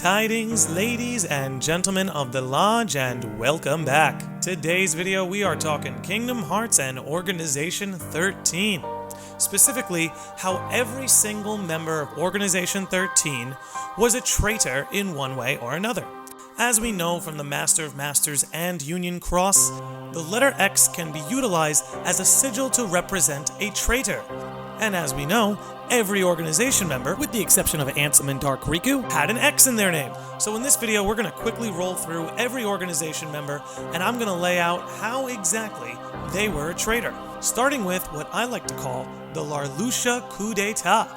tidings, ladies and gentlemen of the Lodge, and welcome back. Today's video we are talking Kingdom Hearts and Organization 13. Specifically, how every single member of Organization 13 was a traitor in one way or another. As we know from the Master of Masters and Union Cross, the letter X can be utilized as a sigil to represent a traitor. And as we know, every organization member, with the exception of Ansem and Dark Riku, had an X in their name. So in this video, we're going to quickly roll through every organization member, and I'm going to lay out how exactly they were a traitor. Starting with what I like to call the Larlucia coup d'etat.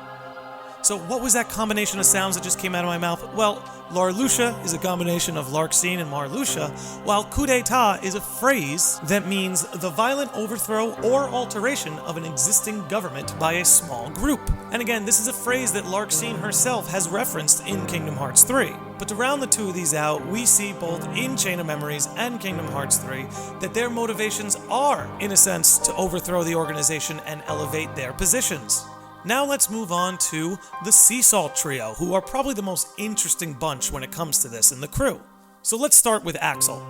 So what was that combination of sounds that just came out of my mouth? Well, Larlucia is a combination of Larxene and Marluxia, while coup d'etat is a phrase that means the violent overthrow or alteration of an existing government by a small group. And again, this is a phrase that Larxene herself has referenced in Kingdom Hearts 3. But to round the two of these out, we see both in Chain of Memories and Kingdom Hearts 3 that their motivations are, in a sense, to overthrow the organization and elevate their positions. Now let's move on to the Sea Salt Trio, who are probably the most interesting bunch when it comes to this in the crew. So let's start with Axel.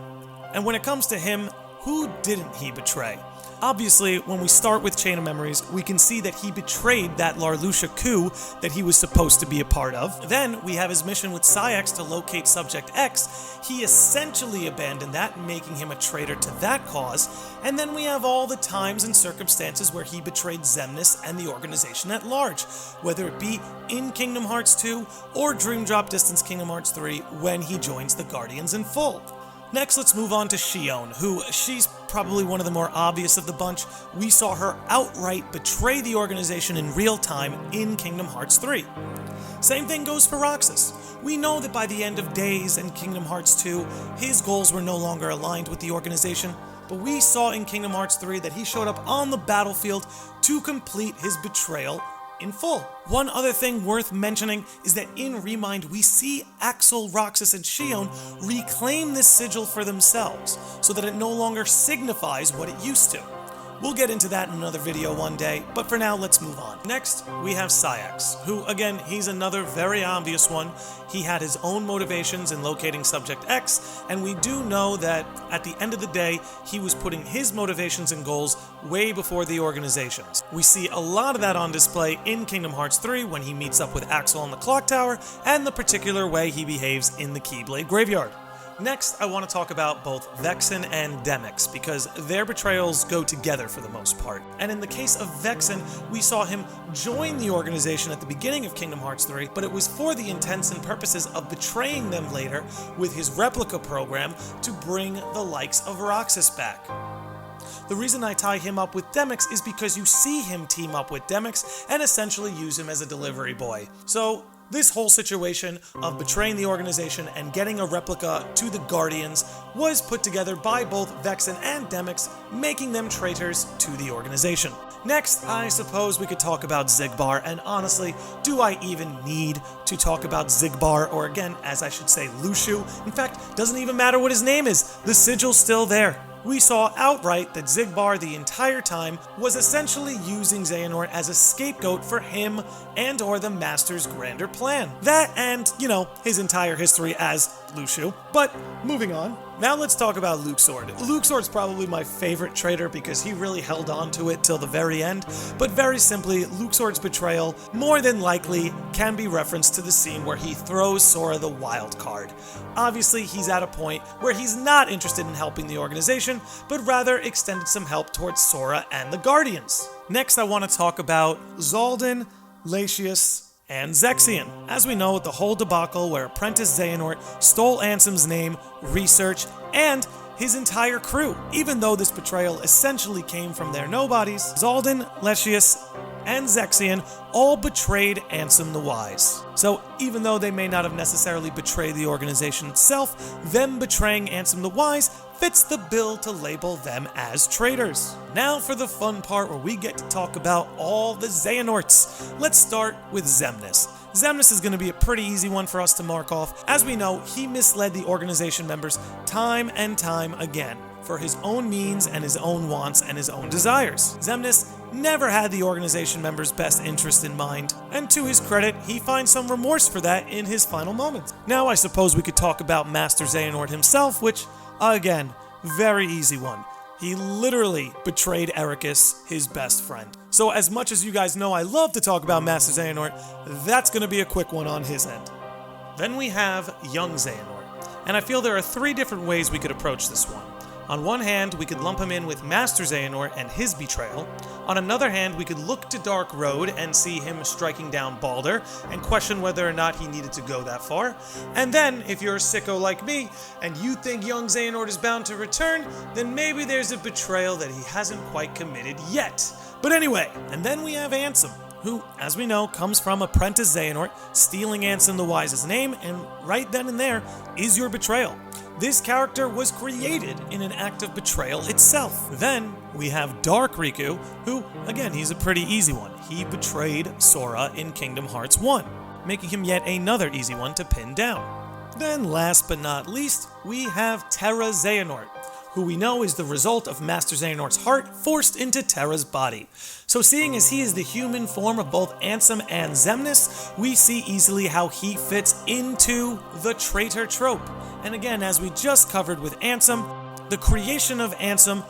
And when it comes to him, who didn't he betray? Obviously, when we start with Chain of Memories, we can see that he betrayed that Larlucia coup that he was supposed to be a part of. Then we have his mission with Saïx to locate Subject X. He essentially abandoned that, making him a traitor to that cause. And then we have all the times and circumstances where he betrayed Xemnas and the organization at large, whether it be in Kingdom Hearts 2 or Dream Drop Distance Kingdom Hearts 3 when he joins the Guardians in full. Next, let's move on to Xion, who she's probably one of the more obvious of the bunch. We saw her outright betray the organization in real time in Kingdom Hearts 3. Same thing goes for Roxas. We know that by the end of Days and Kingdom Hearts 2, his goals were no longer aligned with the organization, but we saw in Kingdom Hearts 3 that he showed up on the battlefield to complete his betrayal in full. One other thing worth mentioning is that in Remind we see Axel, Roxas, and Xion reclaim this sigil for themselves, so that it no longer signifies what it used to. We'll get into that in another video one day, but for now, let's move on. Next, we have Saïx, who, again, he's another very obvious one. He had his own motivations in locating Subject X, and we do know that, at the end of the day, he was putting his motivations and goals way before the organization's. We see a lot of that on display in Kingdom Hearts 3 when he meets up with Axel on the Clock Tower, and the particular way he behaves in the Keyblade Graveyard. Next, I want to talk about both Vexen and Demyx, because their betrayals go together for the most part. And in the case of Vexen, we saw him join the organization at the beginning of Kingdom Hearts 3, but it was for the intents and purposes of betraying them later with his replica program to bring the likes of Roxas back. The reason I tie him up with Demyx is because you see him team up with Demyx and essentially use him as a delivery boy. So this whole situation of betraying the organization and getting a replica to the Guardians was put together by both Vexen and Demyx, making them traitors to the organization. Next, I suppose we could talk about Xigbar, and honestly, do I even need to talk about Xigbar, or again, as I should say, Luxu? In fact, doesn't even matter what his name is, the sigil's still there. We saw outright that Xigbar the entire time was essentially using Xehanort as a scapegoat for him and or the Master's grander plan. That and, his entire history as Luxu. But moving on, now let's talk about Luxord. Luxord's probably my favorite traitor because he really held on to it till the very end, but very simply, Luxord's betrayal more than likely can be referenced to the scene where he throws Sora the wild card. Obviously, he's at a point where he's not interested in helping the organization, but rather extended some help towards Sora and the Guardians. Next, I want to talk about Xaldin, Latius, and Zexion. As we know, the whole debacle where Apprentice Xehanort stole Ansem's name, research, and his entire crew. Even though this betrayal essentially came from their nobodies, Xaldin, Latius, and Zexion all betrayed Ansem the Wise. So even though they may not have necessarily betrayed the organization itself, them betraying Ansem the Wise fits the bill to label them as traitors. Now for the fun part where we get to talk about all the Xehanorts. Let's start with Xemnas. Xemnas is going to be a pretty easy one for us to mark off. As we know, he misled the organization members time and time again. for his own means and his own wants and his own desires. Xemnas never had the organization members' best interest in mind, and to his credit, he finds some remorse for that in his final moments. Now I suppose we could talk about Master Xehanort himself, which, again, very easy one. He literally betrayed Ericus, his best friend. So as much as you guys know I love to talk about Master Xehanort, that's going to be a quick one on his end. Then we have young Xehanort, and I feel there are 3 different ways we could approach this one. On one hand, we could lump him in with Master Xehanort and his betrayal. On another hand, we could look to Dark Road and see him striking down Balder and question whether or not he needed to go that far. And then, if you're a sicko like me, and you think young Xehanort is bound to return, then maybe there's a betrayal that he hasn't quite committed yet. But anyway, and then we have Ansem, who, as we know, comes from Apprentice Xehanort, stealing Ansem the Wise's name, and right then and there is your betrayal. This character was created in an act of betrayal itself. Then we have Dark Riku, who, again, he's a pretty easy one. He betrayed Sora in Kingdom Hearts 1, making him yet another easy one to pin down. Then last but not least, we have Terra Xehanort, who we know is the result of Master Xehanort's heart forced into Terra's body. So seeing as he is the human form of both Ansem and Xemnas, we see easily how he fits into the traitor trope. And again, as we just covered with Ansem, the creation of Ansem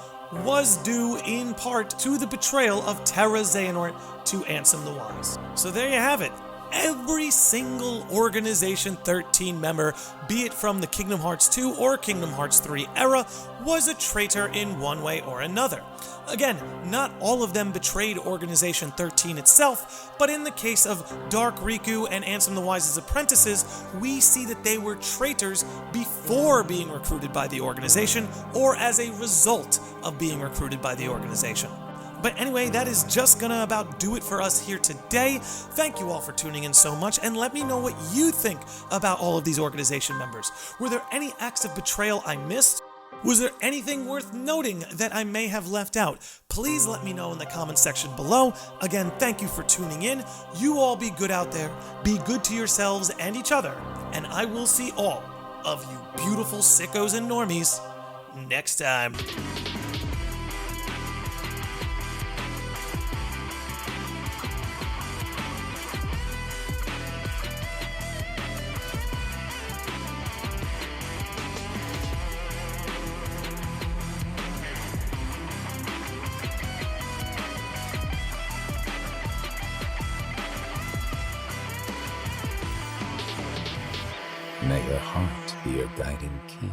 was due in part to the betrayal of Terra Xehanort to Ansem the Wise. So there you have it. Every single Organization 13 member, be it from the Kingdom Hearts 2 or Kingdom Hearts 3 era, was a traitor in one way or another. Again, not all of them betrayed Organization 13 itself, but in the case of Dark Riku and Ansem the Wise's apprentices, we see that they were traitors before being recruited by the organization, or as a result of being recruited by the organization. But anyway, that is just gonna about do it for us here today. Thank you all for tuning in so much, and let me know what you think about all of these organization members. Were there any acts of betrayal I missed? Was there anything worth noting that I may have left out? Please let me know in the comment section below. Again, thank you for tuning in. You all be good out there. Be good to yourselves and each other. And I will see all of you beautiful sickos and normies next time. May your heart be your guiding key.